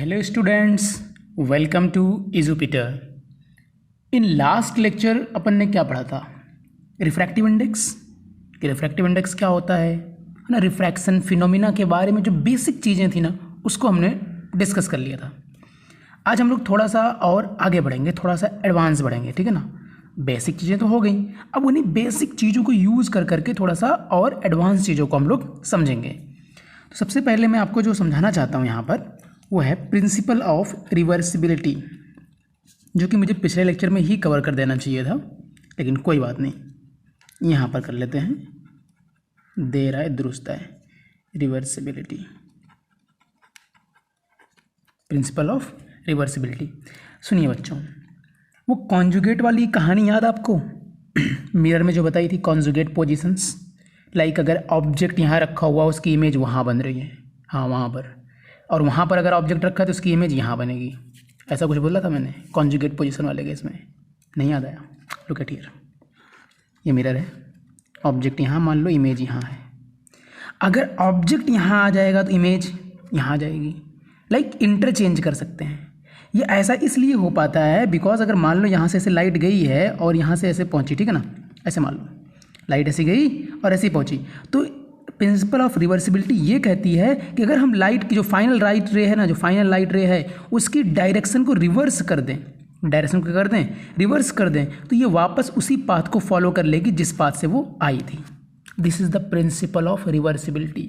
Hello students, welcome to Edupiter. In last lecture अपन ने क्या पढ़ा था? Refractive index. कि रिफ्रैक्टिव इंडेक्स क्या होता है ना, रिफ्रैक्शन फिनोमिना के बारे में जो बेसिक चीज़ें थी ना, उसको हमने डिस्कस कर लिया था। आज हम लोग थोड़ा सा और आगे बढ़ेंगे, थोड़ा सा एडवांस बढ़ेंगे, ठीक है ना। बेसिक चीज़ें तो हो गई, अब उन्हीं बेसिक चीज़ों को यूज़ कर करके थोड़ा सा और एडवांस चीज़ों को हम लोग समझेंगे। तो सबसे पहले मैं आपको जो समझाना चाहता हूँ यहाँ पर वो है प्रिंसिपल ऑफ रिवर्सिबिलिटी, जो कि मुझे पिछले लेक्चर में ही कवर कर देना चाहिए था, लेकिन कोई बात नहीं, यहाँ पर कर लेते हैं। दे रहा है, दुरुस्त है। Reversibility, principal of reversibility. सुनिए बच्चों, वो कॉन्जुगेट वाली कहानी याद आपको? मिरर में जो बताई थी कॉन्जुगेट पोजीशंस, लाइक अगर ऑब्जेक्ट यहाँ रखा हुआ उसकी इमेज वहाँ बन रही है, हाँ वहाँ पर, और वहाँ पर अगर ऑब्जेक्ट रखा है तो उसकी इमेज यहाँ बनेगी। ऐसा कुछ बोला था मैंने कॉन्जुगेट पोजीशन वाले केस में? नहीं याद आया? लुक एट हियर, ये मिरर है, ऑब्जेक्ट यहाँ मान लो, इमेज यहाँ है। अगर ऑब्जेक्ट यहाँ आ जाएगा तो इमेज यहाँ आ जाएगी, लाइक इंटरचेंज कर सकते हैं। ये ऐसा इसलिए हो पाता है बिकॉज अगर मान लो यहाँ से ऐसे लाइट गई है और यहाँ से ऐसे पहुँची, ठीक है ना, ऐसे मान लो लाइट ऐसी गई और ऐसी पहुँची, तो प्रिंसिपल ऑफ रिवर्सिबिलिटी ये कहती है कि अगर हम लाइट की जो फाइनल लाइट रे है ना, जो फाइनल लाइट रे है उसकी डायरेक्शन को रिवर्स कर दें, डायरेक्शन को कर दें, रिवर्स कर दें, तो ये वापस उसी पाथ को फॉलो कर लेगी जिस पाथ से वो आई थी। This is the principle of reversibility.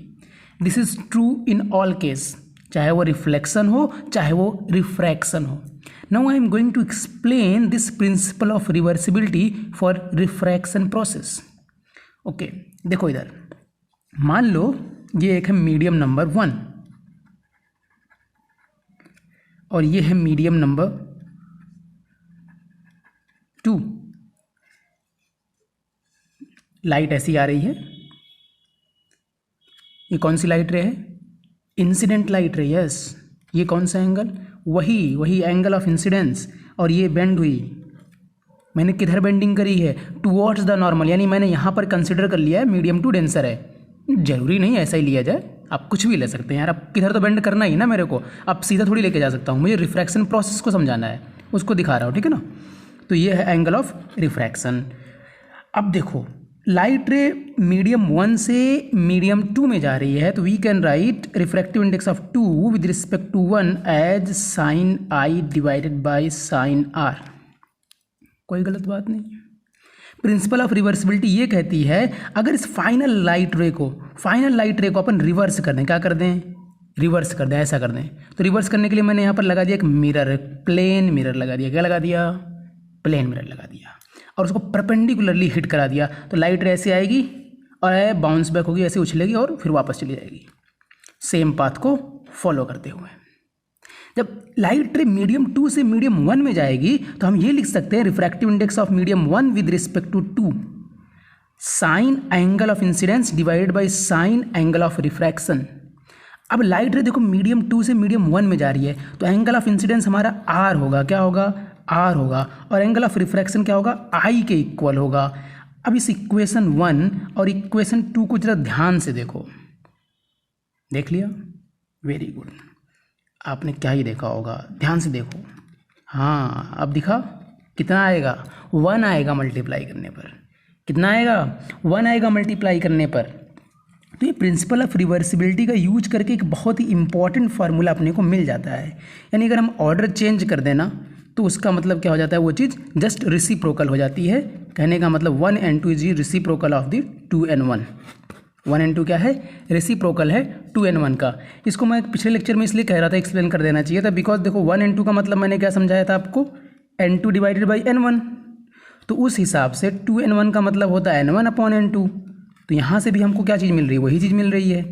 This is true in all case, चाहे वो रिफ्लेक्शन हो चाहे वो रिफ्रैक्शन हो। Now I am going to explain this principle of reversibility for refraction process. Okay, देखो इधर मान लो ये एक है मीडियम नंबर 1 और ये है मीडियम नंबर 2। लाइट ऐसी आ रही है, ये कौन सी लाइट रे है? इंसिडेंट लाइट रे, यस। ये कौन सा एंगल? वही एंगल ऑफ इंसिडेंस, और ये बेंड हुई। मैंने किधर बेंडिंग करी है? टुवर्ड्स द नॉर्मल, यानी मैंने यहाँ पर कंसिडर कर लिया है मीडियम टू डेंसर है। जरूरी नहीं ऐसा ही लिया जाए, आप कुछ भी ले सकते हैं यार। आप किधर तो बेंड करना ही ना मेरे को, आप सीधा थोड़ी लेके जा सकता हूँ। मुझे रिफ्रैक्शन प्रोसेस को समझाना है, उसको दिखा रहा हूँ, ठीक है ना। तो ये है एंगल ऑफ रिफ्रैक्शन। अब देखो लाइट रे मीडियम 1 से मीडियम 2 में जा रही है, तो we can write refractive index of 2 with respect to 1 as sine I divided by sine R. कोई गलत बात नहीं। प्रिंसिपल ऑफ रिवर्सिबिलिटी ये कहती है अगर इस फाइनल लाइट रे को अपन रिवर्स कर दें, क्या कर दें? रिवर्स कर दें, ऐसा कर दें। तो रिवर्स करने के लिए मैंने यहाँ पर लगा दिया एक मिरर, प्लेन मिरर लगा दिया। क्या लगा दिया? प्लेन मिरर लगा दिया, और उसको परपेंडिकुलरली हिट करा दिया। तो लाइट रे ऐसे आएगी और बाउंस बैक होगी, ऐसे उछलेगी और फिर वापस चली जाएगी, सेम पाथ को फॉलो करते हुए। जब लाइट रे मीडियम 2 से मीडियम 1 में जाएगी तो हम ये लिख सकते हैं refractive index of medium 1 with respect to 2 sine angle of incidence divided by sine angle of refraction. अब लाइट रे देखो मीडियम 2 से मीडियम 1 में जा रही है, तो एंगल ऑफ इंसिडेंस हमारा आर होगा। क्या होगा? आर होगा। और एंगल ऑफ रिफ्रैक्शन क्या होगा? आई के इक्वल होगा। अब इस इक्वेशन 1 और इक्वेशन 2 को जरा ध्यान से देखो। देख लिया? Very good. आपने क्या ही देखा होगा, ध्यान से देखो। हाँ, अब दिखा? कितना आएगा? 1 आएगा मल्टीप्लाई करने पर। कितना आएगा? 1 आएगा मल्टीप्लाई करने पर। तो ये प्रिंसिपल ऑफ रिवर्सिबिलिटी का यूज करके एक बहुत ही इंपॉर्टेंट फार्मूला अपने को मिल जाता है। यानी अगर हम ऑर्डर चेंज कर देना तो उसका मतलब क्या हो जाता है? वो चीज़ जस्ट रिसिप्रोकल हो जाती है। कहने का मतलब 1 and 2 is reciprocal of the 2 and 1। 1 and 2 क्या है? रेसिप्रोकल है 2 and 1 का। इसको मैं पिछले लेक्चर में इसलिए कह रहा था, एक्सप्लेन कर देना चाहिए था, बिकॉज देखो 1 and 2 का मतलब मैंने क्या समझाया था आपको? n2 divided by n1। तो उस हिसाब से 2 and 1 का मतलब होता है n1 अपॉन n2। तो यहाँ से भी हमको क्या चीज़ मिल रही है? वही चीज़ मिल रही है,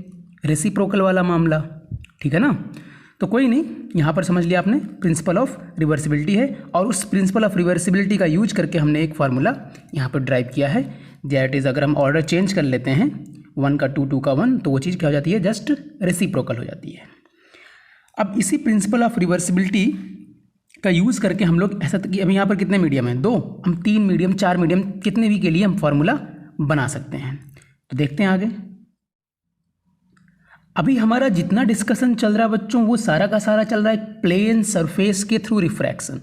रेसिप्रोकल वाला मामला, ठीक है ना। तो कोई नहीं, यहाँ पर समझ लिया आपने, प्रिंसिपल ऑफ रिवर्सिबिलिटी है, और उस प्रिंसिपल ऑफ रिवर्सिबिलिटी का यूज करके हमने एक फार्मूला यहाँ पर ड्राइव किया है। दैट इज़ अगर हम ऑर्डर चेंज कर लेते हैं 1 का 2, 2 का 1, तो वो चीज़ क्या हो जाती है? जस्ट रेसिप्रोकल हो जाती है। अब इसी प्रिंसिपल ऑफ रिवर्सिबिलिटी का यूज़ करके हम लोग ऐसा कि अभी यहाँ पर कितने मीडियम हैं? 2। हम 3 मीडियम, 4 मीडियम, कितने भी के लिए हम फार्मूला बना सकते हैं। तो देखते हैं आगे। अभी हमारा जितना डिस्कशन चल रहा है बच्चों, वो सारा का सारा चल रहा है प्लेन सरफेस के थ्रू रिफ्रैक्शन।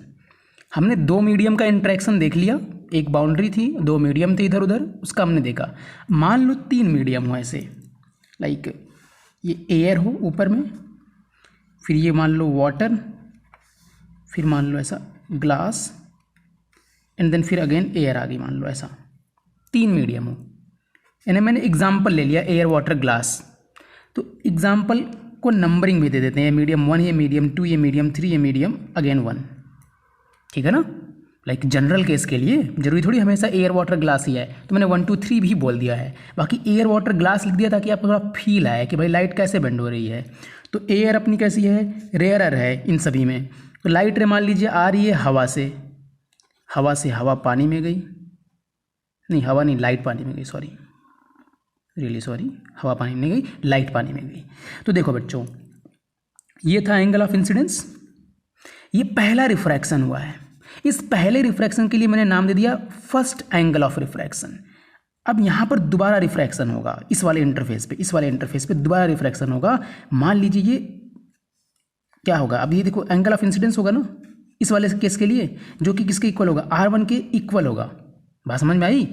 हमने दो मीडियम का इंटरेक्शन देख लिया, एक बाउंड्री थी, दो मीडियम थे इधर उधर, उसका हमने देखा। मान लो तीन मीडियम हो ऐसे, लाइक ये एयर हो ऊपर में, फिर ये मान लो वाटर, फिर मान लो ऐसा ग्लास, एंड देन फिर अगेन एयर आ गई, मान लो ऐसा तीन मीडियम हो। यानी मैंने एग्जाम्पल ले लिया एयर वाटर ग्लास, तो एग्जाम्पल को नंबरिंग भी दे देते हैं, मीडियम 1, ये मीडियम 2, ये मीडियम 3, ये मीडियम अगेन 1, ठीक है ना। लाइक जनरल केस के लिए जरूरी थोड़ी हमेशा एयर वाटर ग्लास ही है, तो मैंने 1 2 3 भी बोल दिया है, बाकी एयर वाटर ग्लास लिख दिया ताकि आपको थोड़ा फील आए कि भाई लाइट कैसे बेंड हो रही है। तो एयर अपनी कैसी है, रेयरर है इन सभी में। तो लाइट रे मान लीजिए आ रही है हवा से, हवा पानी में गई, नहीं हवा नहीं, लाइट पानी में गई, सॉरी, हवा पानी में गई, लाइट पानी में गई। तो देखो बच्चों, ये था एंगल ऑफ इंसिडेंस, ये पहला रिफ्रैक्शन हुआ है। इस पहले रिफ्रैक्शन के लिए मैंने नाम दे दिया फर्स्ट एंगल ऑफ रिफ्रैक्शन। अब यहाँ पर दोबारा रिफ्रैक्शन होगा, इस वाले इंटरफेस पे दोबारा रिफ्रैक्शन होगा। मान लीजिए ये क्या होगा, अब ये देखो एंगल ऑफ इंसिडेंस होगा ना इस वाले केस के लिए, जो कि किसके इक्वल होगा, R1 के इक्वल होगा। बात समझ में आई?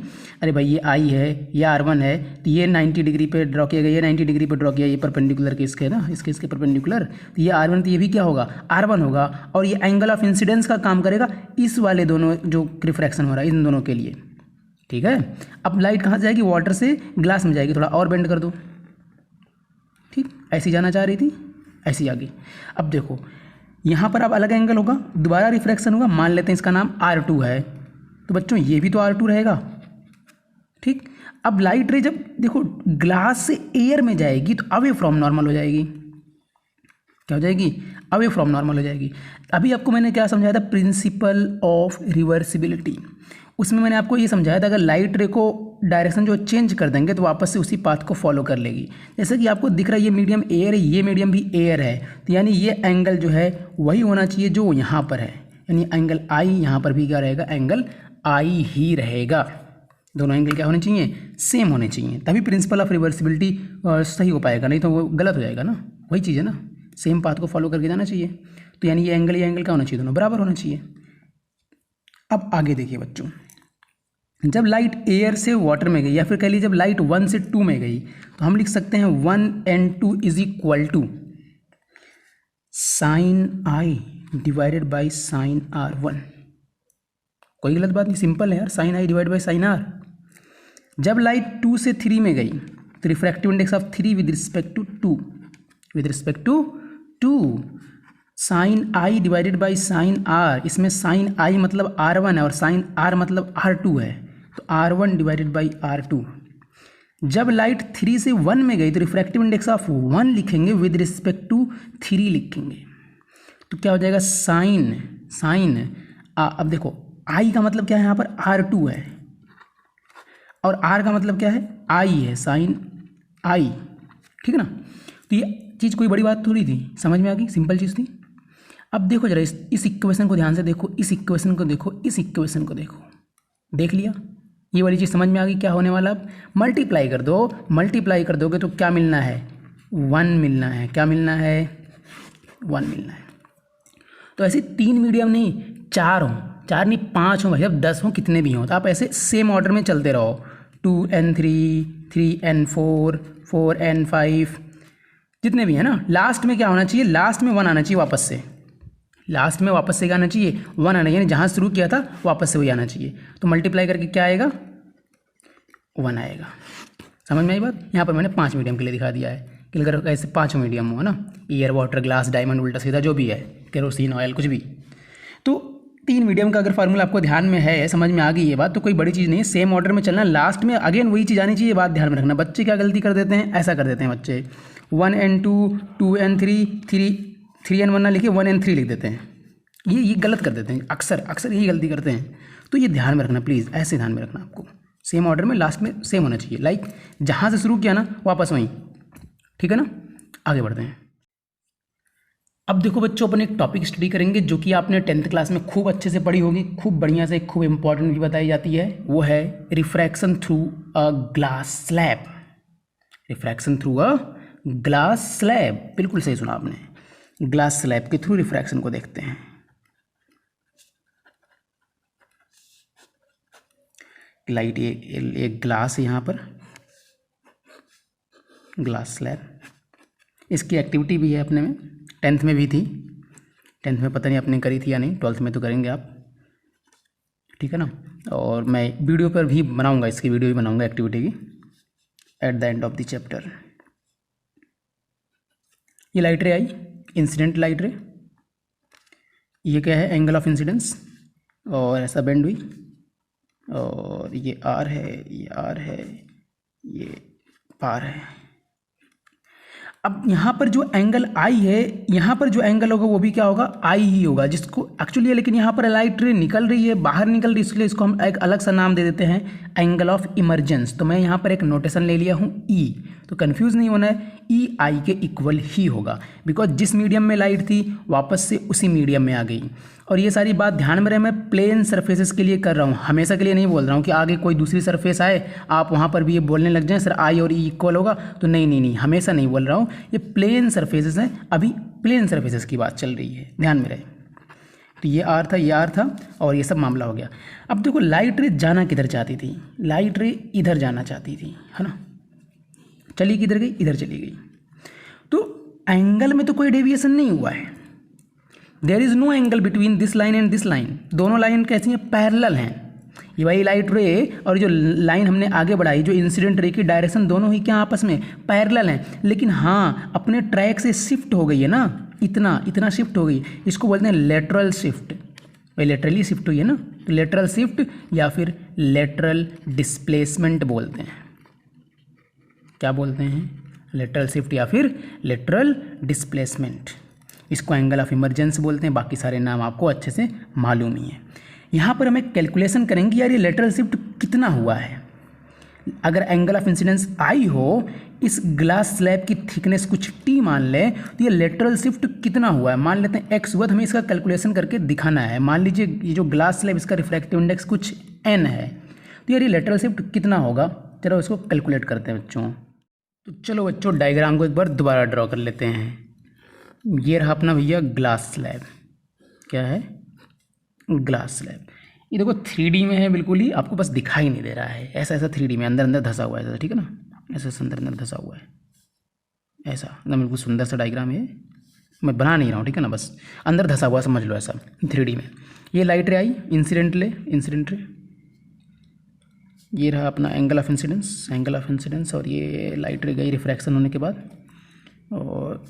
अरे भाई ये I है, ये R1 है, तो ये 90 डिग्री पे ड्रॉ किया गया, ये 90 डिग्री पे ड्रॉ किया, ये परपेंडिकुलर के इसके ना, इसके परपेंडिकुलर, तो ये R1, तो ये भी क्या होगा, R1 होगा। और ये एंगल ऑफ इंसिडेंस का काम करेगा इस वाले दोनों जो रिफ्रैक्शन हो रहा है इन दोनों के लिए, ठीक है। अब लाइट कहाँ जाएगी, वाटर से ग्लास में जाएगी, थोड़ा और बेंड कर दो, ठीक, ऐसी जाना चाह रही थी, ऐसी आ गई। अब देखो यहाँ पर अब अलग एंगल होगा, दोबारा रिफ्रैक्शन होगा, मान लेते हैं इसका नाम R2 है, तो बच्चों ये भी तो R2 रहेगा, ठीक। अब लाइट रे जब देखो ग्लास से एयर में जाएगी तो अवे फ्रॉम नॉर्मल हो जाएगी, क्या हो जाएगी, अवे फ्रॉम नॉर्मल हो जाएगी। अभी आपको मैंने क्या समझाया था, प्रिंसिपल ऑफ रिवर्सिबिलिटी, उसमें मैंने आपको ये समझाया था अगर लाइट रे को डायरेक्शन जो चेंज कर देंगे तो वापस से उसी पाथ को फॉलो कर लेगी। जैसे कि आपको दिख रहा है ये मीडियम एयर है, ये मीडियम भी एयर है, तो यानी ये एंगल जो है वही होना चाहिए जो यहाँ पर है, यानी एंगल I यहाँ पर भी क्या रहेगा, एंगल I ही रहेगा। दोनों एंगल क्या होने चाहिए, सेम होने चाहिए, तभी प्रिंसिपल ऑफ रिवर्सिबिलिटी सही हो पाएगा, नहीं तो वो गलत हो जाएगा ना। वही चीज़ है ना, सेम पाथ को फॉलो करके जाना चाहिए। तो यानी ये एंगल क्या होना चाहिए, दोनों बराबर होना चाहिए। अब आगे देखिए बच्चों, जब लाइट एयर से वाटर में गई, या फिर कह लीजिए जब लाइट 1 से 2 में गई, तो हम लिख सकते हैं 1 and 2 is equal to sine I divided by sine R1। कोई गलत बात नहीं, सिंपल है यार, sine I divide by sine R। जब लाइट 2 से 3 में गई तो refractive index of 3 with respect to 2 sine I divided by sine R। इसमें साइन I मतलब R1 है और साइन R मतलब R2 है, तो R1 डिवाइडेड बाई R2। जब लाइट 3 से 1 में गई तो रिफ्रैक्टिव इंडेक्स ऑफ 1 लिखेंगे, विद रिस्पेक्ट टू 3 लिखेंगे, तो क्या हो जाएगा, साइन अब देखो I का मतलब क्या है, यहाँ पर R2 है और R का मतलब क्या है, I है, साइन I, ठीक है ना। तो ये चीज़ कोई बड़ी बात थोड़ी थी, समझ में आ गई, सिंपल चीज़ थी। अब देखो जरा इस इक्वेशन को ध्यान से देखो, इस इक्वेशन को देखो, देख लिया, ये वाली चीज़ समझ में आ गई क्या होने वाला। अब मल्टीप्लाई कर दोगे तो क्या मिलना है, 1 मिलना है, क्या मिलना है, 1 मिलना है। तो ऐसे 3 मीडियम नहीं 4 हों, 4 नहीं 5 हों भाई, अब 10 हों, कितने भी हों, तो आप ऐसे सेम ऑर्डर में चलते रहो, 2n3, 3n4, 4n5, जितने भी हैं ना। लास्ट में क्या होना चाहिए, लास्ट में 1 आना चाहिए, वापस से क्या आना चाहिए, 1 आना, यानी जहाँ शुरू किया था वापस से वही आना चाहिए। तो मल्टीप्लाई करके क्या आएगा, 1 आएगा। समझ में आई बात। यहाँ पर मैंने 5 मीडियम के लिए दिखा दिया है कि अगर ऐसे 5 मीडियम हो ना, एयर वाटर ग्लास डायमंड उल्टा सीधा जो भी है, केरोसिन ऑयल कुछ भी, तो 3 मीडियम का अगर फार्मूला आपको ध्यान में है, समझ में आ गई ये बात, तो कोई बड़ी चीज़ नहीं है, सेम ऑर्डर में चलना, लास्ट में अगेन वही चीज़ आनी चाहिए, बात ध्यान में रखना। बच्चे क्या गलती कर देते हैं, ऐसा कर देते हैं बच्चे 1n2, 2n3, 3n1 ना लिखे 1n3 लिख देते हैं, ये गलत कर देते हैं, अक्सर यही गलती करते हैं। तो ये ध्यान में रखना प्लीज़, ऐसे ध्यान में रखना आपको, सेम ऑर्डर में लास्ट में सेम होना चाहिए, लाइक जहाँ से शुरू किया ना वापस वहीं, ठीक है ना। आगे बढ़ते हैं। अब देखो बच्चों, अपन एक टॉपिक स्टडी करेंगे जो कि आपने 10th क्लास में खूब अच्छे से पढ़ी होगी, खूब बढ़िया से, खूब इंपॉर्टेंट भी बताई जाती है, वो है refraction through a glass slab. Refraction through a glass slab, बिल्कुल सही सुना आपने, ग्लास स्लैब के थ्रू रिफ्रैक्शन को देखते हैं। लाइट एक ग्लास है यहाँ पर, ग्लास स्लैब, इसकी एक्टिविटी भी है अपने में, 10th में भी थी, 10th में पता नहीं आपने करी थी या नहीं, 12th में तो करेंगे आप, ठीक है ना। और मैं वीडियो पर भी बनाऊंगा, इसकी वीडियो भी बनाऊंगा एक्टिविटी की at the end of the chapter. ये लाइट रे आई, इंसिडेंट लाइट रे, ये क्या है, एंगल ऑफ इंसिडेंस, और ऐसा बेंड हुई, और ये आर है, ये आर है, ये पार है। अब यहाँ पर जो एंगल आई है, यहाँ पर जो एंगल होगा वो भी क्या होगा, आई ही होगा, जिसको एक्चुअली, लेकिन यहाँ पर लाइट रे निकल रही है, बाहर निकल रही है, इसलिए इसको हम एक अलग सा नाम दे देते हैं, एंगल ऑफ इमरजेंस। तो मैं यहाँ पर एक नोटेशन ले लिया हूँ ई, तो कंफ्यूज नहीं होना है, ई आई के इक्वल ही होगा, बिकॉज जिस मीडियम में लाइट थी वापस से उसी मीडियम में आ गई। और ये सारी बात ध्यान में रहे, मैं प्लेन सरफेसेस के लिए कर रहा हूँ, हमेशा के लिए नहीं बोल रहा हूँ कि आगे कोई दूसरी सरफेस आए आप वहाँ पर भी ये बोलने लग जाएं सर आई और ई इक्वल होगा, तो नहीं नहीं नहीं, हमेशा नहीं बोल रहा हूँ, ये प्लेन सरफेसेस हैं, अभी प्लेन सरफेसेस की बात चल रही है, ध्यान में रहे। तो ये आर था, ये आर था, और ये सब मामला हो गया। अब देखो लाइट रे जाना किधर चाहती थी, लाइट रे इधर जाना चाहती थी, है ना, चली किधर गई, इधर चली गई। तो एंगल में तो कोई डेविएशन नहीं हुआ है, there is no angle between this line and this line, दोनों लाइन कैसी हैं, पैरेलल हैं। ये वही लाइट रे और जो लाइन हमने आगे बढ़ाई, जो इंसिडेंट रे की डायरेक्शन, दोनों ही क्या आपस में पैरेलल हैं, लेकिन हाँ अपने ट्रैक से शिफ्ट हो गई है ना, इतना इतना शिफ्ट हो गई, इसको बोलते हैं लेटरल शिफ्ट, भाई लेटरली शिफ्ट हुई है ना, तो लेटरल शिफ्ट या फिर लेटरल डिस्प्लेसमेंट बोलते हैं, क्या बोलते हैं, लेटरल शिफ्ट या फिर लेटरल डिस्प्लेसमेंट। इसको एंगल ऑफ इमरजेंस बोलते हैं, बाकी सारे नाम आपको अच्छे से मालूम ही है। यहाँ पर हमें कैलकुलेशन करेंगे यार ये लेटरल शिफ्ट कितना हुआ है। अगर एंगल ऑफ इंसिडेंस आई हो, इस ग्लास स्लैब की थिकनेस कुछ टी मान ले, तो ये लेटरल शिफ्ट कितना हुआ है, मान लेते हैं एक्स हुआ, तो हमें इसका कैलकुलेशन करके दिखाना है। मान लीजिए ये जो ग्लास स्लैब इसका रिफ्रैक्टिव इंडेक्स कुछ एन है, तो यार ये लेटरल शिफ्ट कितना होगा, चलो इसको कैलकुलेट करते हैं बच्चों। तो चलो बच्चों डायग्राम को एक बार दोबारा ड्रॉ कर लेते हैं। ये रहा अपना भैया ग्लास स्लैब, क्या है, ग्लास स्लैब। ये देखो 3D में है, बिल्कुल ही आपको बस दिखाई नहीं दे रहा है, ऐसा ऐसा 3D में अंदर अंदर धंसा हुआ है, ठीक है ना, ऐसा अंदर अंदर धंसा हुआ है, ऐसा एकदम बिल्कुल सुंदर सा डायग्राम है, मैं बना नहीं रहा हूँ, ठीक है ना, बस अंदर धंसा हुआ समझ लो, ऐसा 3D में। ये लाइट रे आई, इंसिडेंट रे, ये रहा अपना एंगल ऑफ इंसिडेंस, और ये लाइट रे गई रिफ्रैक्शन होने के बाद, और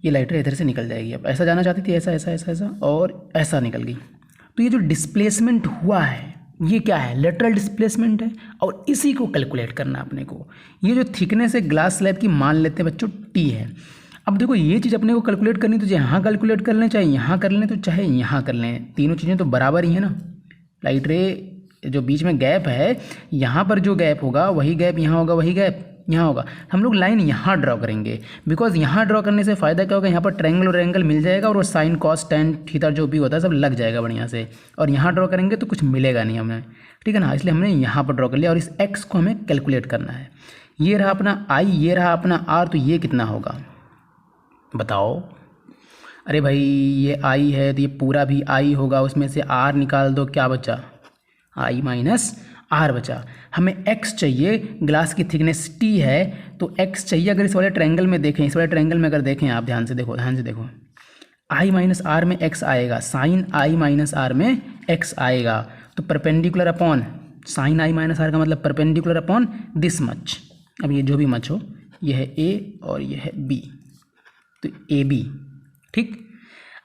ये लाइट रे इधर से निकल जाएगी। अब ऐसा जाना चाहती थी, ऐसा ऐसा ऐसा ऐसा, और ऐसा निकल गई। तो ये जो डिस्प्लेसमेंट हुआ है ये क्या है, लेटरल डिस्प्लेसमेंट है, और इसी को कैलकुलेट करना अपने को। ये जो थिकनेस है ग्लास स्लैब की मान लेते हैं बच्चों टी है। अब देखो ये चीज़ अपने को कैलकुलेट करनी, तो यहाँ कैलकुलेट कर लें, चाहे यहाँ कर लें, तो चाहे यहाँ कर लें, तीनों चीज़ें तो बराबर ही है ना। लाइट रे जो बीच में गैप है, यहाँ पर जो गैप होगा वही गैप यहाँ होगा, वही गैप यहाँ होगा। हम लोग लाइन यहाँ ड्रॉ करेंगे, बिकॉज यहाँ ड्रॉ करने से फ़ायदा क्या होगा, यहाँ पर ट्रायंगल और एंगल मिल जाएगा, और वो साइन कॉस टेन थीटा जो भी होता है सब लग जाएगा बढ़िया से। और यहाँ ड्रॉ करेंगे तो कुछ मिलेगा नहीं हमें, ठीक है ना, इसलिए हमने यहाँ पर ड्रॉ कर लिया। और इस एक्स को हमें कैलकुलेट करना है। ये रहा अपना आई, ये रहा अपना आर, तो ये कितना होगा बताओ। अरे भाई ये आई है तो ये पूरा भी आई होगा, उसमें से आर निकाल दो, क्या बचा, आई माइनस आर बचा। हमें x चाहिए, ग्लास की थिकनेस t है तो x चाहिए। अगर इस वाले ट्रायंगल में देखें, इस वाले ट्रायंगल में अगर देखें आप, ध्यान से देखो, i माइनस आर में x आएगा, साइन i माइनस आर में x आएगा, तो perpendicular upon sine i minus R का मतलब परपेंडिकुलर अपॉन दिस मच। अब ये जो भी मच हो, ये है a और ये है b, तो AB, ठीक।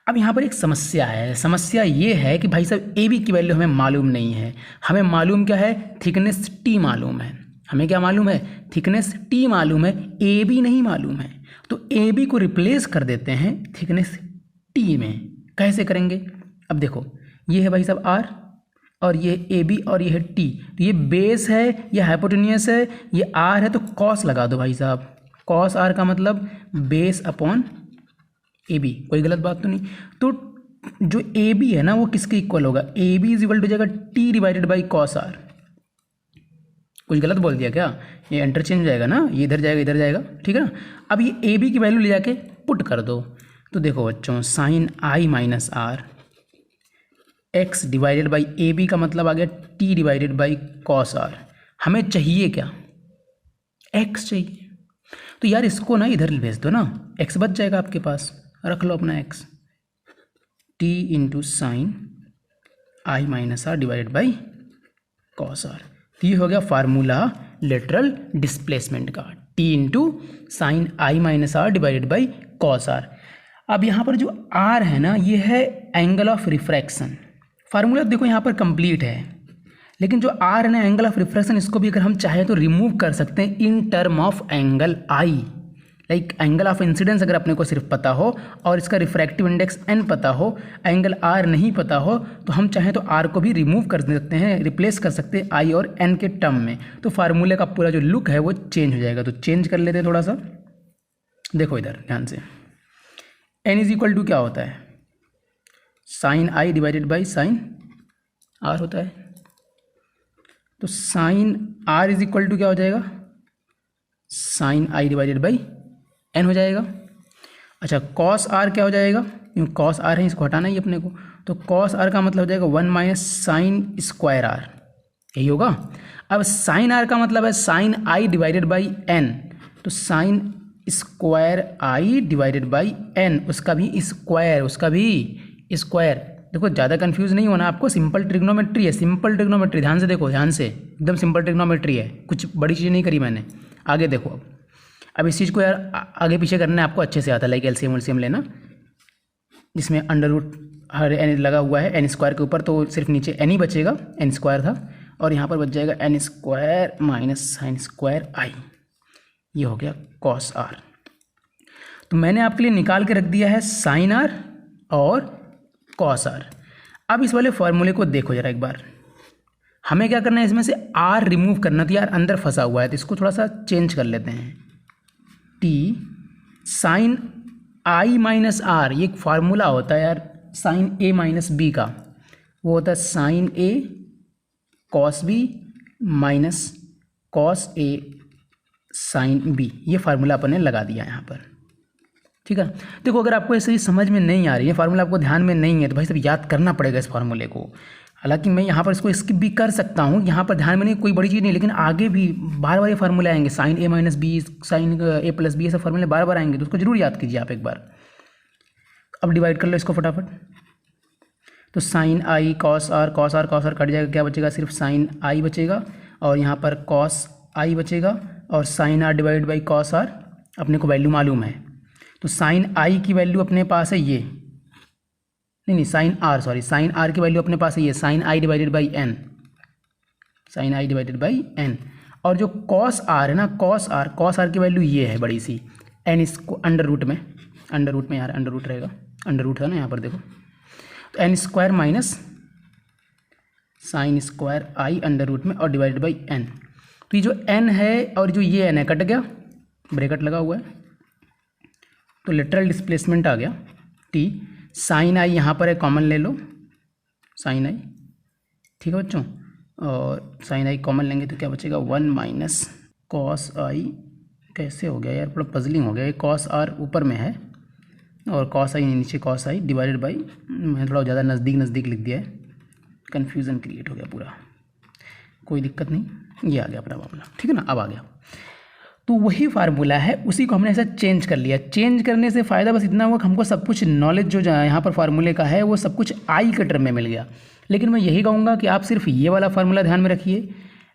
अब यहाँ पर एक समस्या है, समस्या ये है कि भाई साहब ए बी की वैल्यू हमें मालूम नहीं है। हमें मालूम क्या है, थिकनेस टी मालूम है। हमें क्या मालूम है, थिकनेस टी मालूम है, ए बी नहीं मालूम है। तो ए बी को रिप्लेस कर देते हैं थिकनेस टी में। कैसे करेंगे, अब देखो ये है भाई साहब आर, और ये ए बी, और ये है टी। तो ये बेस है, ये हाइपोटेन्यूस है, ये आर है, तो कॉस लगा दो भाई साहब। कॉस आर का मतलब बेस अपॉन ए बी, कोई गलत बात तो नहीं। तो जो ए बी है ना वो किसके इक्वल होगा, A B is equal to जाएगा T divided by cos R. कुछ गलत बोल दिया क्या? ये इंटरचेंज हो जाएगा ना, ये इधर जाएगा इधर जाएगा, ठीक है ना। अब ये ए बी की वैल्यू ले जाके पुट कर दो, तो देखो बच्चों sine I minus R X divided by A B का मतलब आ गया T divided by cos R. हमें चाहिए क्या? एक्स चाहिए। तो यार इसको ना इधर भेज दो ना, एक्स बच जाएगा आपके पास, रख लो अपना X, T into sine I minus R divided by cos R. तो ये हो गया फार्मूला लेटरल डिस्प्लेसमेंट का, T into sine I minus R divided by cos R. अब यहाँ पर जो आर है ना, ये है एंगल ऑफ रिफ्रैक्शन। फार्मूला देखो यहाँ पर कंप्लीट है, लेकिन जो आर है ना एंगल ऑफ रिफ्रैक्शन, इसको भी अगर हम चाहें तो रिमूव कर सकते हैं in term of angle I. Like angle of incidence अगर अपने को सिर्फ पता हो और इसका रिफ्रैक्टिव इंडेक्स एन पता हो, एंगल आर नहीं पता हो, तो हम चाहें तो आर को भी रिमूव कर सकते हैं, रिप्लेस कर सकते हैं आई और एन के टर्म में। तो फार्मूले का पूरा जो लुक है वो चेंज हो जाएगा। तो चेंज कर लेते हैं थोड़ा सा, देखो इधर ध्यान से। एन इज इक्वल टू क्या होता है? Sine I divided by sine R होता है। तो sine R is equal to क्या हो जाएगा? Sine I divided by N हो जाएगा। अच्छा कॉस आर क्या हो जाएगा? क्योंकि कॉस आर है, इसको हटाना ही अपने को, तो कॉस आर का मतलब हो जाएगा 1 माइनस साइन स्क्वायर आर, यही होगा। अब साइन आर का मतलब है sine I divided by N, तो sine square I divided by N, उसका भी स्क्वायर, उसका भी स्क्वायर। देखो ज़्यादा कंफ्यूज नहीं होना आपको, सिंपल ट्रिग्नोमेट्री है, सिंपल ट्रिग्नोमेट्री, ध्यान से देखो, ध्यान से, एकदम सिंपल ट्रिग्नोमेट्री है, कुछ बड़ी चीज़ नहीं करी मैंने। आगे देखो अब इस चीज़ को यार आगे पीछे करना है आपको अच्छे से आता है, लाइक एलसीएम उलसीएम लेना, जिसमें अंडर रूट हर एन लगा हुआ है एन स्क्वायर के ऊपर, तो सिर्फ नीचे एन ही बचेगा, एन स्क्वायर था, और यहाँ पर बच जाएगा N square minus sine square I, ये हो गया कॉस आर। तो मैंने आपके लिए निकाल के रख दिया है साइन आर और कॉस आर। अब इस वाले फॉर्मूले को देखो जरा एक बार, हमें क्या करना है, इसमें से आर रिमूव करना, तो यार अंदर फंसा हुआ है, तो इसको थोड़ा सा चेंज कर लेते हैं। T sine I minus R, ये एक फार्मूला होता है यार साइन ए माइनस बी का, वो होता है sign A cos B minus cos A sine B. ये फार्मूला अपन ने लगा दिया यहाँ पर, ठीक है। देखो अगर आपको ऐसे ही समझ में नहीं आ रही है, फार्मूला आपको ध्यान में नहीं है, तो भाई सब याद करना पड़ेगा इस फार्मूले को। हालांकि मैं यहाँ पर इसको स्किप भी कर सकता हूँ, यहाँ पर ध्यान में नहीं, कोई बड़ी चीज़ नहीं, लेकिन आगे भी बार बार ये फार्मूले आएंगे, साइन ए माइनस बी, साइन ए प्लस बी, ये सब फार्मूले बार बार आएंगे, तो उसको जरूर याद कीजिए आप एक बार। अब डिवाइड कर लो इसको फटाफट, तो sine I cos R cut जाएगा, क्या बचेगा? सिर्फ साइन आई बचेगा, और यहाँ पर कॉस आई बचेगा, और sine R divide by cos R अपने को वैल्यू मालूम है, तो साइन आई की वैल्यू अपने पास है ये, नहीं sine R, sorry sine R की वैल्यू अपने पास है ये, sine I divided by N, sine I divided by N. और जो कॉस आर है ना, कॉस आर की वैल्यू ये है बड़ी सी, एन, इसको अंडर रूट में यार अंडर रूट रहेगा, अंडर रूट है ना यहाँ पर देखो, तो N square minus sine square I under root में और डिवाइडेड बाई एन। तो ये जो एन है और जो ये एन है कट गया, ब्रैकेट लगा हुआ है, तो लेटरल डिस्प्लेसमेंट आ गया टी, साइन आई यहाँ पर है, कॉमन ले लो साइन आई, ठीक है बच्चों, और साइन आई कॉमन लेंगे तो क्या बचेगा? 1 माइनस कॉस आई, कैसे हो गया यार, थोड़ा पजलिंग हो गया, ये कॉस आर ऊपर में है और कॉस आई नीचे, कॉस आई डिवाइडेड बाई, मैंने थोड़ा ज़्यादा नज़दीक लिख दिया है, कन्फ्यूज़न क्रिएट हो गया पूरा, कोई दिक्कत नहीं, ये आ गया अपना मामला, ठीक है ना, अब आ गया। तो वही फार्मूला है, उसी को हमने ऐसा चेंज कर लिया। चेंज करने से फ़ायदा बस इतना हुआ कि हमको सब कुछ नॉलेज जो यहाँ पर फार्मूले का है वो सब कुछ आई के टर्म में मिल गया। लेकिन मैं यही कहूँगा कि आप सिर्फ ये वाला फार्मूला ध्यान में रखिए,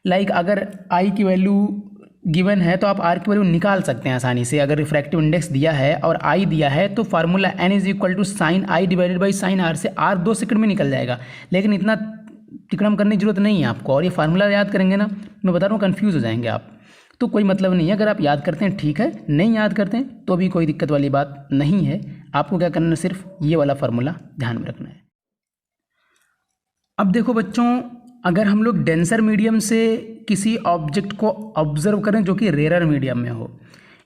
लाइक अगर आई की वैल्यू गिवन है तो आप आर की वैल्यू निकाल सकते हैं आसानी से। अगर रिफ्रैक्टिव इंडेक्स दिया है और आई दिया है तो formula N is equal to sine I divided by sine R से आर 2 सेकंड में निकल जाएगा। लेकिन इतना तिकड़म करने की जरूरत नहीं है आपको, और ये फार्मूला याद करेंगे ना, मैं बता रहा हूँ कन्फ्यूज़ हो जाएंगे आप, तो कोई मतलब नहीं है। अगर आप याद करते हैं ठीक है, नहीं याद करते हैं तो भी कोई दिक्कत वाली बात नहीं है। आपको क्या करना है, सिर्फ ये वाला फार्मूला ध्यान में रखना है। अब देखो बच्चों, अगर हम लोग डेंसर मीडियम से किसी ऑब्जेक्ट को ऑब्जर्व करें जो कि रेयर मीडियम में हो,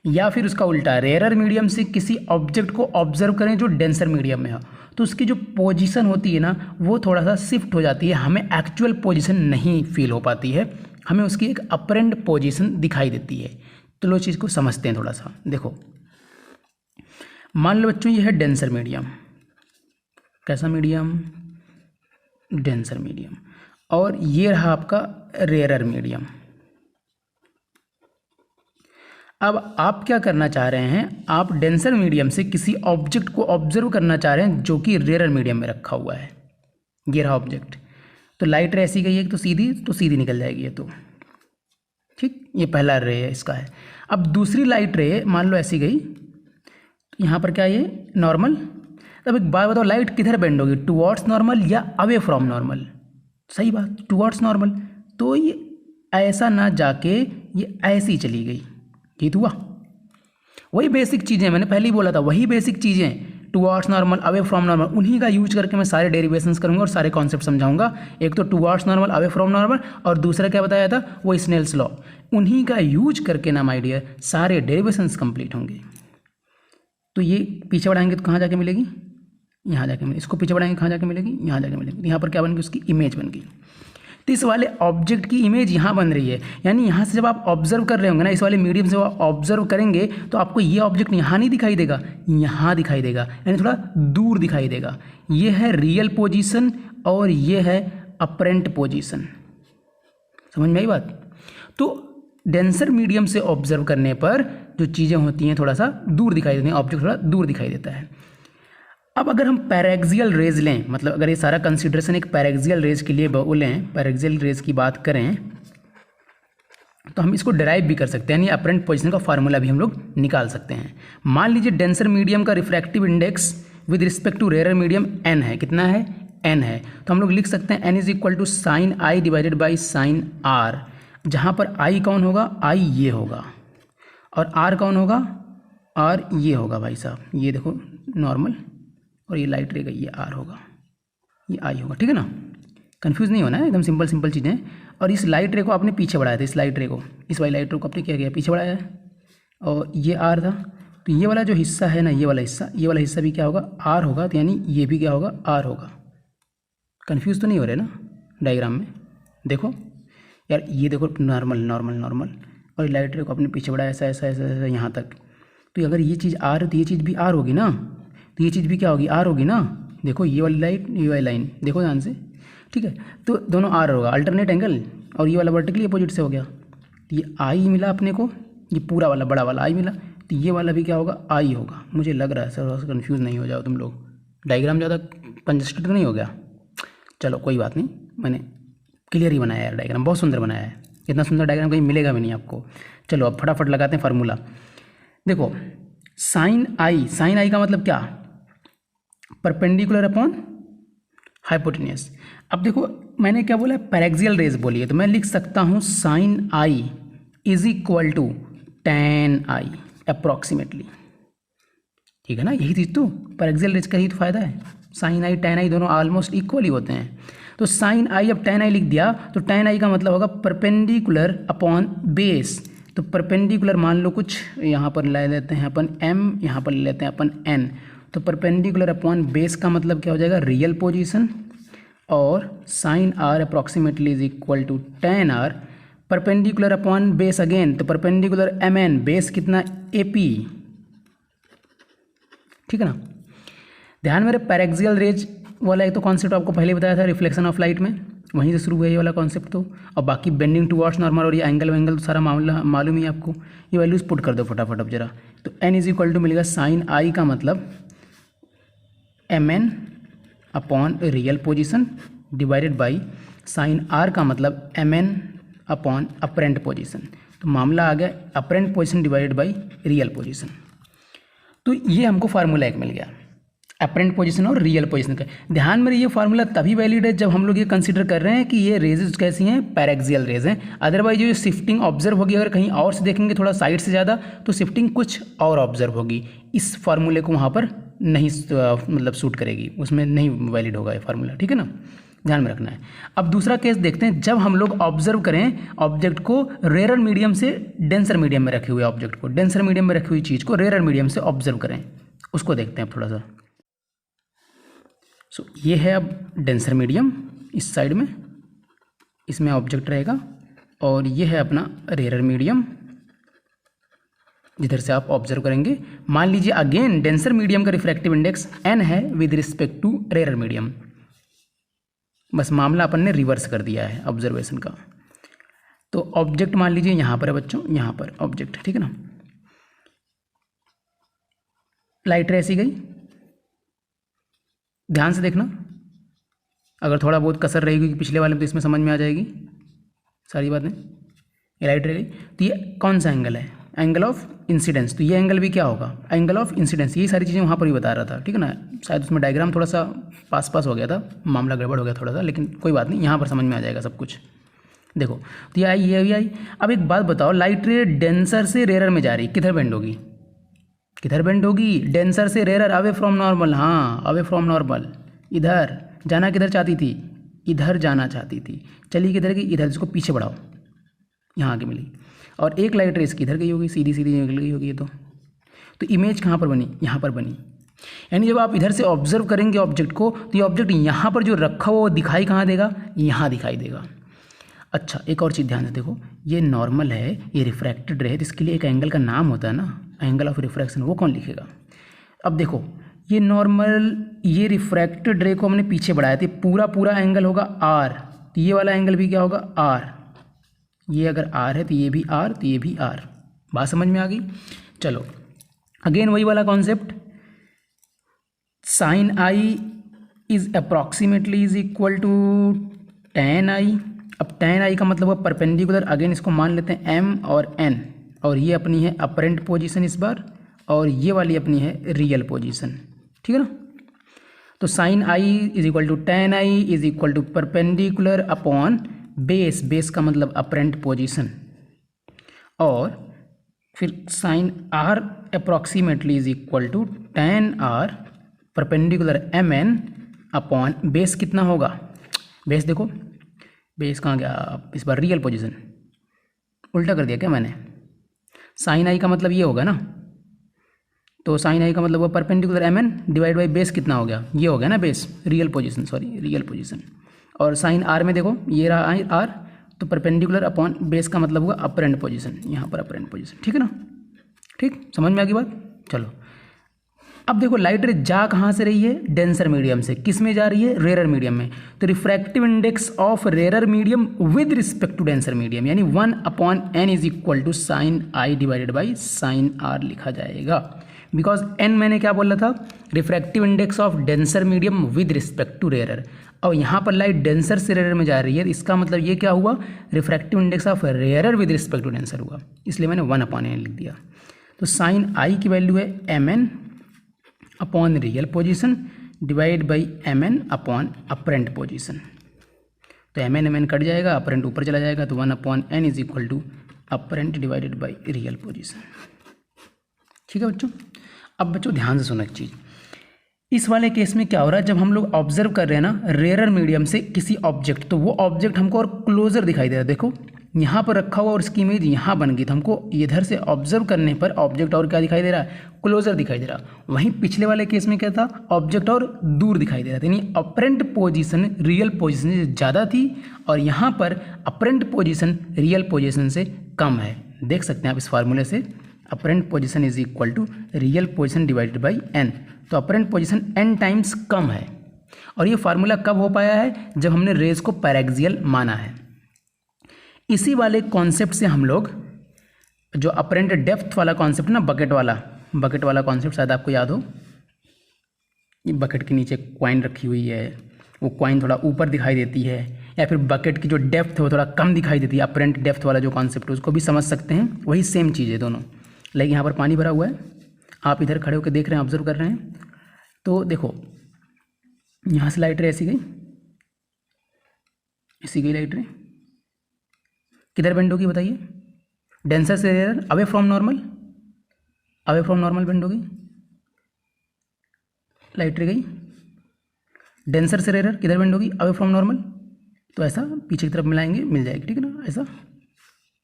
या फिर उसका उल्टा रेयर मीडियम से किसी ऑब्जेक्ट को ऑब्जर्व करें जो डेंसर मीडियम में हो, तो उसकी जो पोजीशन होती है ना वो थोड़ा सा शिफ्ट हो जाती है, हमें एक्चुअल पोजीशन नहीं फील हो पाती है। हमें उसकी एक अपरेंट पोजीशन दिखाई देती है। तो लो चीज़ को समझते हैं थोड़ा सा। देखो मान लो बच्चों ये है डेंसर मीडियम, कैसा मीडियम, डेंसर मीडियम, और ये रहा आपका रेयरर मीडियम। अब आप क्या करना चाह रहे हैं, आप डेंसर मीडियम से किसी ऑब्जेक्ट को ऑब्जर्व करना चाह रहे हैं जो कि रेयरर मीडियम में रखा हुआ है। ये रहा ऑब्जेक्ट, तो लाइट रे ऐसी गई है तो सीधी निकल जाएगी ये तो, ठीक, ये पहला रे है इसका है। अब दूसरी लाइट रे मान लो ऐसी गई, तो यहाँ पर क्या है ये नॉर्मल। तब एक बात बताओ, लाइट किधर बेंड होगी, टुवर्ड्स नॉर्मल या अवे फ्रॉम नॉर्मल? सही बात, टुवर्ड्स नॉर्मल। तो ये ऐसा ना जाके ये ऐसी चली गई, ये तो हुआ। वही बेसिक चीज़ें मैंने पहले ही बोला था, वही बेसिक चीज़ें, towards normal, away from normal, उन्हीं का यूज करके मैं सारे डेरिवेशंस करूंगा और सारे कॉन्सेप्ट समझाऊंगा। एक तो towards normal, away from normal, और दूसरा क्या बताया था, वो स्नेल्स लॉ। उन्हीं का यूज करके ना माय डियर सारे डेरिवेशंस कंप्लीट होंगे। तो ये पीछे बढ़ाएंगे तो कहाँ जाके मिलेगी, यहाँ जाके मिलेगी। इसको पीछे बढ़ाएंगे कहाँ जाके मिलेगी, यहाँ जाके मिलेगी। यहाँ पर क्या बन गई, उसकी इमेज बन गई। तो इस वाले ऑब्जेक्ट की इमेज यहाँ बन रही है, यानी यहाँ से जब आप ऑब्जर्व कर रहे होंगे ना, इस वाले मीडियम से आप ऑब्जर्व करेंगे तो आपको ये ऑब्जेक्ट यहाँ नहीं दिखाई देगा, यहाँ दिखाई देगा, यानी थोड़ा दूर दिखाई देगा। ये है रियल पोजीशन और ये है अपरेंट पोजीशन। समझ में आई बात? तो डेंसर मीडियम से ऑब्जर्व करने पर जो चीज़ें होती हैं थोड़ा सा दूर दिखाई देती हैं, ऑब्जेक्ट थोड़ा दूर दिखाई देता है। अब अगर हम पैरेक्सियल रेज लें, मतलब अगर ये सारा कंसिडरेशन एक पैरेक्सियल रेज के लिए बोलें, पैरेक्सियल रेज की बात करें, तो हम इसको डिराइव भी कर सकते हैं, यानी अपरेंट पोजीशन का फार्मूला भी हम लोग निकाल सकते हैं। मान लीजिए डेंसर मीडियम का refractive index with respect to rare medium n है, कितना है, n है। तो हम लोग लिख सकते हैं n is equal to sine I divided by sine r, जहाँ पर i कौन होगा, i ये होगा, और r कौन होगा, r ये होगा। भाई साहब ये देखो नॉर्मल, और ये लाइट रे गई, ये r होगा, ये i होगा, ठीक है ना। कंफ्यूज नहीं होना है, एकदम सिंपल सिंपल चीज़ें। और इस लाइट रे को आपने पीछे बढ़ाया था, इस लाइट रे को, इस वाली लाइट रे को आपने क्या किया, पीछे बढ़ाया है, और ये r था। तो ये वाला जो हिस्सा है ना, ये वाला हिस्सा भी क्या होगा, r होगा। तो यानी ये भी क्या होगा, r होगा। कंफ्यूज तो नहीं हो रहे ना डायग्राम में? देखो यार, ये देखो नॉर्मल नॉर्मल नॉर्मल, और लाइट रे को आपने पीछे बढ़ाया ऐसा ऐसा ऐसा ऐसा यहाँ तक। तो अगर ये चीज़ r है तो ये चीज़ भी r होगी ना, तो ये चीज़ भी क्या होगी, r होगी ना। देखो ये वाली लाइट, ये वाली लाइन देखो ध्यान से, ठीक है। तो दोनों r होगा, अल्टरनेट एंगल, और ये वाला वर्टिकली अपोजिट से हो गया। तो ये i मिला अपने को, ये पूरा वाला बड़ा वाला i मिला, तो ये वाला भी क्या होगा, i होगा। मुझे लग रहा है सर, थोड़ा सा कन्फ्यूज़ नहीं हो जाओ तुम लोग, डायग्राम ज़्यादा कंजस्टेड तो नहीं हो गया? चलो कोई बात नहीं, मैंने क्लियर ही बनाया है डायग्राम, बहुत सुंदर बनाया है। इतना सुंदर डायग्राम कहीं मिलेगा भी नहीं आपको। चलो अब फटाफट लगाते हैं फार्मूला। देखो साइन आई का मतलब क्या, परपेंडिकुलर अपॉन हाइपोटेन्यूस। अब देखो मैंने क्या बोला, पैरेक्सियल रेज बोली है, तो मैं लिख सकता हूँ sine I is equal to tan I approximately, ठीक है ना। यही चीज़ तो पैरेक्सियल रेज का ही तो फायदा है। साइन आई टेन आई दोनों ऑलमोस्ट इक्वल ही होते हैं। तो साइन आई, अब टेन आई लिख दिया, तो टेन आई का मतलब होगा परपेंडिकुलर अपॉन बेस। तो परपेंडिकुलर मान लो कुछ यहाँ पर ले लेते हैं अपन m, यहाँ पर ले लेते हैं अपन n। तो परपेंडिकुलर अपॉन बेस का मतलब क्या हो जाएगा, रियल पोजीशन, और sine r approximately is equal to tan r। Perpendicular upon base again, तो परपेंडिकुलर mn, बेस कितना ap, ठीक है ना। ध्यान मेरे पैरेक्सियल रेज वाला एक तो कॉन्सेप्ट आपको पहले बताया था, रिफ्लेक्शन ऑफ लाइट में, वहीं से शुरू हुआ ये वाला कॉन्सेप्ट तो। और बाकी बेंडिंग टुवर्ड्स नॉर्मल और ये एंगल वेंगल तो सारा मामला मालूम ही आपको। ये वैल्यूज पुट कर दो फटाफट अब जरा। तो n इज इक्वल टू मिलेगा साइन आई का मतलब mn upon real position divided by sine r का मतलब mn अपॉन अपरेंट पोजीशन। तो मामला आ गया apparent position divided by real position. तो ये हमको फार्मूला एक मिल गया, अपरेंट पोजीशन और रियल पोजीशन का। ध्यान में ये फार्मूला तभी वैलिड है जब हम लोग ये कंसीडर कर रहे हैं कि ये रेजेस कैसी हैं, पैरेक्सियल रेज हैं। अदरवाइज जो शिफ्टिंग ऑब्जर्व होगी, अगर कहीं और से देखेंगे थोड़ा साइड से ज़्यादा, तो शिफ्टिंग कुछ और ऑब्जर्व होगी। इस फार्मूले को वहाँ पर नहीं मतलब सूट करेगी, उसमें नहीं वैलिड होगा ये फार्मूला, ठीक है ना, ध्यान में रखना है। अब दूसरा केस देखते हैं, जब हम लोग ऑब्जर्व करें ऑब्जेक्ट को रेयर मीडियम से डेंसर मीडियम में रखे हुए ऑब्जेक्ट को, डेंसर मीडियम में रखी हुई चीज़ को रेयर मीडियम से ऑब्जर्व करें, उसको देखते हैं अब थोड़ा सा। ये है अब डेंसर मीडियम, इस साइड में इसमें ऑब्जेक्ट रहेगा, और ये है अपना रेयर मीडियम, जिधर से आप ऑब्जर्व करेंगे। मान लीजिए अगेन डेंसर मीडियम का रिफ्रैक्टिव इंडेक्स n है with respect to rare medium. बस मामला अपन ने रिवर्स कर दिया है ऑब्जर्वेशन का। तो ऑब्जेक्ट मान लीजिए यहाँ पर है बच्चों, यहाँ पर ऑब्जेक्ट, ठीक है ना। लाइट रे ऐसी गई, ध्यान से देखना, अगर थोड़ा बहुत कसर रहेगी पिछले वाले में तो इसमें समझ में आ जाएगी सारी बातें। ये लाइट रे गई, तो ये कौन सा एंगल है? Angle of incidence. तो ये एंगल भी क्या होगा? Angle of incidence. यही सारी चीज़ें वहाँ पर भी बता रहा था, ठीक है ना। शायद उसमें डायग्राम थोड़ा सा पास हो गया था, मामला गड़बड़ हो गया थोड़ा सा, लेकिन कोई बात नहीं, यहाँ पर समझ में आ जाएगा सब कुछ। देखो तो ये आई, ये भी आई। अब एक बात बताओ, लाइट रे डेंसर से रेयर में जा रही, किधर बेंड होगी? किधर बेंड होगी? डेंसर से रेयर, अवे फ्रॉम नॉर्मल। हाँ, अवे फ्रॉम नॉर्मल। इधर जाना किधर चाहती थी? इधर जाना चाहती थी। चली किधर गई? इधर। इसको पीछे बढ़ाओ, यहाँ आगे मिली। और एक लाइट रेस की इधर गई होगी, सीधी सीधी निकल गई होगी ये तो इमेज कहाँ पर बनी? यहाँ पर बनी। यानी जब आप इधर से ऑब्जर्व करेंगे ऑब्जेक्ट को, तो ये ऑब्जेक्ट यहाँ पर जो रखा हुआ दिखाई कहाँ देगा? यहाँ दिखाई देगा। अच्छा, एक और चीज़ ध्यान से देखो, ये नॉर्मल है, ये रिफ्रैक्टेड है, तो इसके लिए एक एंगल का नाम होता है ना, एंगल ऑफ रिफ्रैक्शन। वो कौन लिखेगा? अब देखो, ये नॉर्मल, ये रिफ्रैक्टेड रे को हमने पीछे बढ़ाया था, पूरा एंगल होगा आर, तो ये वाला एंगल भी क्या होगा? आर। ये अगर आर है तो ये भी आर, तो ये भी आर। बात समझ में आ गई? चलो अगेन वही वाला concept, sine I is approximately is equal to tan I. अब tan आई का मतलब है परपेंडिकुलर, अगेन इसको मान लेते हैं m और n, और ये अपनी है अपरेंट पोजीशन इस बार, और ये वाली अपनी है रियल पोजीशन, ठीक है ना। तो sine I is equal to tan I is equal to perpendicular upon base, base का मतलब अपरेंट पोजीशन, और फिर sine R approximately is equal to tan R perpendicular mn upon base कितना होगा? बेस देखो, बेस कहाँ गया इस बार? Real position. उल्टा कर दिया क्या मैंने? साइन आई का मतलब ये होगा ना, तो साइन आई का मतलब वो perpendicular mn divide by base कितना हो गया? ये हो गया ना base, real position, sorry real position. और साइन आर में देखो, ये रहा आर, तो परपेंडिकुलर अपॉन बेस का मतलब हुआ अपरेंट पोजीशन, यहाँ पर अपरेंट पोजीशन, ठीक है ना। ठीक, समझ में आ गई बात? चलो अब देखो, लाइट रे जा कहाँ से रही है? डेंसर मीडियम से। किस में जा रही है? रेयर मीडियम में। तो refractive index of rare medium with respect to denser medium, यानी 1/n is equal to sine I divided by sine R लिखा जाएगा। बिकॉज n मैंने क्या बोला था? Refractive index of denser medium with respect to rare. और यहाँ पर लाइट डेंसर से रेयर में जा रही है, इसका मतलब ये क्या हुआ? Refractive index of rare with respect to denser हुआ, इसलिए मैंने 1/n लिख दिया। तो साइन आई की वैल्यू है mn upon real position divide by mn upon apparent position. तो mn कट जाएगा, अपरेंट ऊपर चला जाएगा, तो 1/n is equal to apparent divided by real position. ठीक है बच्चों। अब बच्चों ध्यान से सुनो एक चीज़, इस वाले केस में क्या हो रहा है, जब हम लोग ऑब्जर्व कर रहे हैं ना रेयर मीडियम से किसी ऑब्जेक्ट, तो वो ऑब्जेक्ट हमको और क्लोजर दिखाई दे रहा है। देखो यहाँ पर रखा हुआ और इसकी इमेज यहाँ बन गई, तो हमको इधर से ऑब्जर्व करने पर ऑब्जेक्ट और क्या दिखाई दे रहा है? क्लोजर दिखाई दे रहा। वहीं पिछले वाले केस में क्या था? ऑब्जेक्ट और दूर दिखाई दे रहा था, यानी अपरेंट पोजीशन रियल पोजीशन से ज़्यादा थी, और यहाँ पर अपरेंट पोजीशन रियल पोजीशन से कम है। देख सकते हैं आप इस फार्मूले से, apparent position is equal to real position divided by n। तो अपरेंट पोजीशन n टाइम्स कम है, और ये फार्मूला कब हो पाया है? जब हमने रेज को पैरेक्सियल माना है। इसी वाले कॉन्सेप्ट से हम लोग जो अपरेंट डेप्थ वाला कॉन्सेप्ट ना, बकेट वाला कॉन्सेप्ट शायद आपको याद हो, ये बकेट के नीचे कॉइन रखी हुई है, वो कॉइन थोड़ा ऊपर दिखाई देती है, या फिर बकेट की जो डेप्थ है वो थोड़ा कम दिखाई देती है, अपरेंट डेप्थ वाला जो कॉन्सेप्ट है उसको भी समझ सकते हैं। वही सेम चीज़ है दोनों, लेकिन यहाँ पर पानी भरा हुआ है, आप इधर खड़े होकर देख रहे हैं, ऑब्जर्व कर रहे हैं। तो देखो यहाँ से लाइट रे ऐसी गई लाइट रे, किधर बेंड होगी बताइए? डेंसर से rare, away from normal bend होगी, लाइट रे गई। डेंसर से रेयर किधर बेंड होगी? Away from normal. तो ऐसा पीछे की तरफ मिलाएंगे, मिल जाएगी, ठीक है ना। ऐसा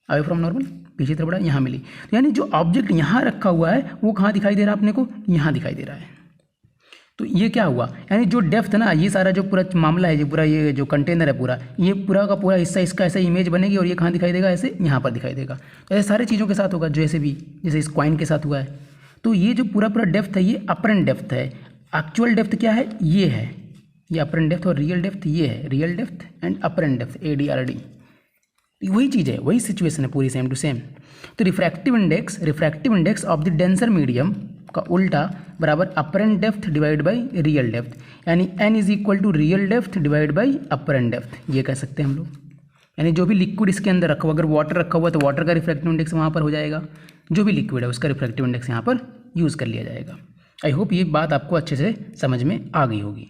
अवे फ्रॉम नॉर्मल, पीछे की तरफ बढ़ा, यहाँ मिली। तो यानी जो ऑब्जेक्ट यहाँ रखा हुआ है वो कहाँ दिखाई दे रहा है अपने को? यहाँ दिखाई दे रहा है। तो ये क्या हुआ, यानी जो डेप्थ है ना, ये सारा जो पूरा मामला है, जो पूरा ये जो कंटेनर है पूरा, ये पूरा का पूरा हिस्सा इसका ऐसा इमेज बनेगी और ये कहाँ दिखाई देगा, ऐसे यहाँ पर दिखाई देगा। तो ऐसे सारी चीज़ों के साथ होगा, जैसे भी जैसे इस कॉइन के साथ हुआ है। तो ये जो पूरा पूरा डेप्थ है ये अपरेंट डेप्थ है। एक्चुअल डेप्थ क्या है, ये है, ये अपरेंट डेप्थ, और रियल डेप्थ ये है, real depth and apparent depth, ADRD। वही चीज़ है, वही सिचुएशन है पूरी, सेम टू सेम। तो refractive index of the denser medium का उल्टा बराबर apparent depth divide by real depth, यानी n is equal to real depth divide by apparent depth, ये कह सकते हैं हम लोग। यानी जो भी लिक्विड इसके अंदर रखा हुआ, अगर वाटर रखा हुआ तो वाटर का रिफ्रैक्टिव इंडेक्स वहाँ पर हो जाएगा, जो भी लिक्विड है उसका रिफ्रैक्टिव इंडेक्स यहाँ पर यूज़ कर लिया जाएगा। आई होप ये बात आपको अच्छे से समझ में आ गई होगी।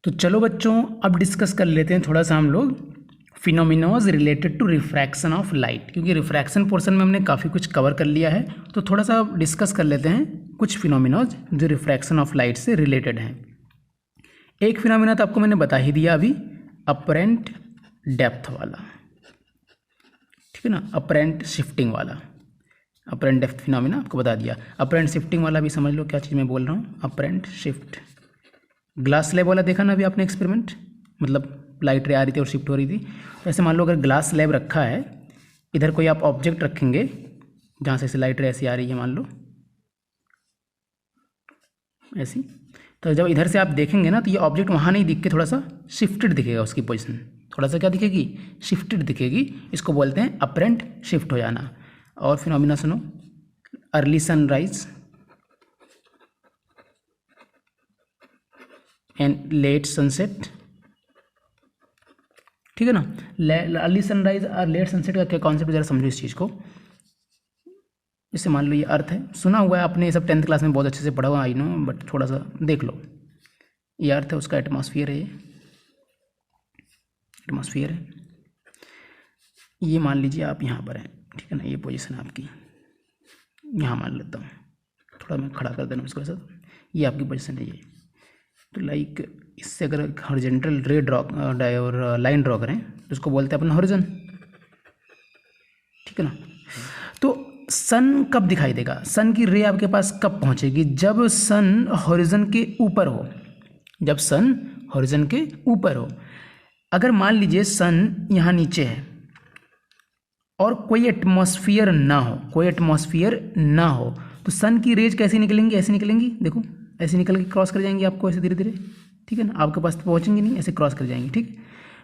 तो चलो बच्चों, अब डिस्कस कर लेते हैं थोड़ा सा हम लोग phenomenons related to refraction of light, क्योंकि रिफ्रैक्शन पोर्शन में हमने काफ़ी कुछ कवर कर लिया है। तो थोड़ा सा डिस्कस कर लेते हैं कुछ फिनोमिनोज जो रिफ्रैक्शन ऑफ लाइट से रिलेटेड हैं। एक फिनोमिना तो आपको मैंने बता ही दिया अभी, अपरेंट डेप्थ वाला, ठीक है ना, अपरेंट शिफ्टिंग वाला, अपरेंट डेप्थ फिनोमिना आपको बता दिया। अपरेंट शिफ्टिंग वाला भी समझ लो क्या चीज़ मैं बोल रहा हूँ, अपरेंट शिफ्ट। ग्लास स्लैब वाला देखा ना अभी आपने एक्सपेरिमेंट, मतलब लाइट रे आ रही थी और शिफ्ट हो रही थी। तो ऐसे मान लो अगर ग्लास स्लैब रखा है, इधर कोई आप ऑब्जेक्ट रखेंगे जहाँ से लाइट रे ऐसी आ रही है, मान लो ऐसी, तो जब इधर से आप देखेंगे ना तो ये ऑब्जेक्ट वहाँ नहीं दिख के थोड़ा सा शिफ्टेड दिखेगा, उसकी पोजीशन थोड़ा सा क्या दिखेगी, शिफ्टेड दिखेगी। इसको बोलते हैं अपरेंट शिफ्ट हो जाना। और फिनोमिना सुनो, early sunrise and let sunset, ठीक है ना। अर्ली सनराइज और लेट सनसेट का क्या कॉन्सेप्ट, जरा समझो इस चीज़ को। इससे मान लो ये अर्थ है, सुना हुआ है आपने, ये सब 10th क्लास में बहुत अच्छे से पढ़ा हुआ, आई नो, बट थोड़ा सा देख लो। ये अर्थ है, उसका एटमॉस्फेयर है, ये एटमॉस्फेयर है। ये मान लीजिए आप यहाँ पर हैं, ठीक है ना, ये पोजीशन आपकी यहाँ मान लेता हूँ, थोड़ा मैं खड़ा कर देना उसको ऐसा, ये आपकी पोजीशन है ये। तो लाइक इससे अगर हॉरिजॉन्टल रे ड्रॉ और लाइन ड्रॉ करें तो उसको बोलते हैं अपन हॉरिजॉन, ठीक है ना। तो सन कब दिखाई देगा, सन की रे आपके पास कब पहुंचेगी, जब सन हॉरिजॉन के ऊपर हो, जब सन हॉरिजॉन के ऊपर हो। अगर मान लीजिए सन यहाँ नीचे है और कोई एटमॉस्फेयर ना हो, कोई एटमॉस्फेयर ना हो, तो सन की रेज कैसी निकलेंगी, ऐसी निकलेंगी, देखो ऐसे निकल के क्रॉस कर जाएंगी आपको ऐसे धीरे धीरे, ठीक है ना, आपके पास तो पहुँचेंगी नहीं, ऐसे क्रॉस कर जाएंगी, ठीक।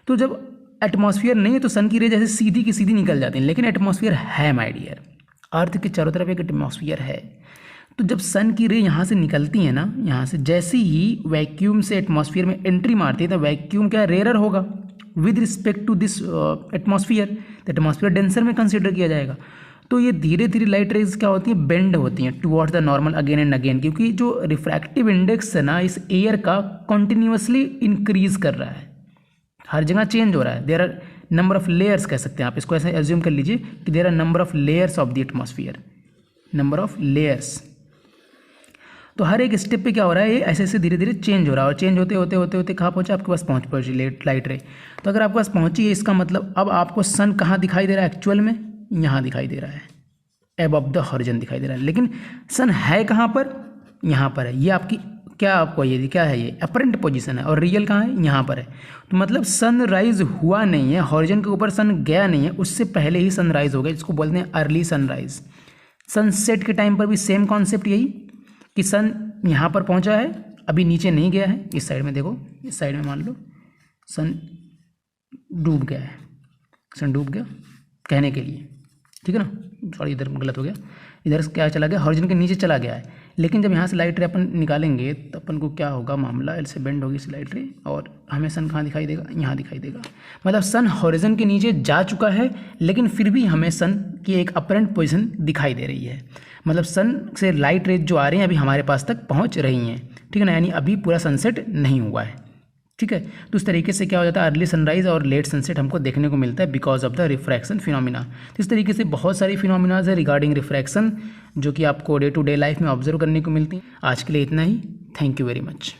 तो जब एटमॉस्फेयर नहीं है तो सन की रेज ऐसे सीधी की सीधी निकल जाती है, लेकिन एटमॉस्फेयर है माय डियर, अर्थ के चारों तरफ एक एटमॉस्फेयर है। तो जब सन की रे यहाँ से निकलती है ना, यहाँ से जैसे ही वैक्यूम से एटमॉस्फेयर में एंट्री मारती है तो वैक्यूम क्या रेयर होगा with respect to this atmosphere, तो एटमॉस्फेयर डेंसर में कंसिडर किया जाएगा। तो ये धीरे धीरे लाइट रेज क्या होती हैं, बेंड होती हैं towards the normal again and again, क्योंकि जो रिफ्रैक्टिव इंडेक्स है ना इस एयर का कंटिन्यूअसली इंक्रीज कर रहा है, हर जगह चेंज हो रहा है। There are number of layers कह सकते हैं आप इसको, ऐसे एज्यूम कर लीजिए कि there are number of layers of the atmosphere, number of layers. तो हर एक स्टेप पे क्या हो रहा है, ये ऐसे ऐसे धीरे धीरे चेंज हो रहा है, और चेंज होते होते होते होते कहाँ पहुँचा, आपके पास पहुँची लाइट रे। तो अगर आपके पास पहुँची है, इसका मतलब अब आपको सन कहाँ दिखाई दे रहा है एक्चुअल में, यहाँ दिखाई दे रहा है, एबव द हॉरिजॉन दिखाई दे रहा है, लेकिन सन है कहाँ पर, यहाँ पर है। ये आपकी क्या, आपको ये क्या है, ये अपरेंट पोजीशन है, और रियल कहाँ है, यहाँ पर है। तो मतलब सनराइज हुआ नहीं है, हॉरिजॉन के ऊपर सन गया नहीं है, उससे पहले ही सनराइज हो गया, जिसको बोलते हैं अर्ली सनराइज। सनसेट के टाइम पर भी सेम कॉन्सेप्ट यही कि सन यहाँ पर पहुँचा है, अभी नीचे नहीं गया है। इस साइड में देखो, इस साइड में मान लो सन डूब गया है, सन डूब गया कहने के लिए, ठीक है ना, सॉरी इधर गलत हो गया, इधर क्या चला गया, हॉरिजॉन के नीचे चला गया है। लेकिन जब यहाँ से लाइट रे अपन निकालेंगे तो अपन को क्या होगा, मामला ऐसे बेंड होगी इस लाइट रे, और हमें सन कहाँ दिखाई देगा, यहाँ दिखाई देगा। मतलब सन हॉरिजॉन के नीचे जा चुका है, लेकिन फिर भी हमें सन की एक अपरेंट पोजीशन दिखाई दे रही है। मतलब सन से लाइट रेज जो आ रही हैं अभी हमारे पास तक पहुँच रही हैं, ठीक है ना, यानी अभी पूरा सनसेट नहीं हुआ है, ठीक है। तो इस तरीके से क्या हो जाता है, अर्ली सनराइज और लेट सनसेट हमको देखने को मिलता है because of the refraction phenomena. तो इस तरीके से बहुत सारी फिनोमिनाज है रिगार्डिंग रिफ्रैक्शन जो कि आपको डे टू डे लाइफ में ऑब्जर्व करने को मिलती हैं। आज के लिए इतना ही, थैंक यू वेरी मच।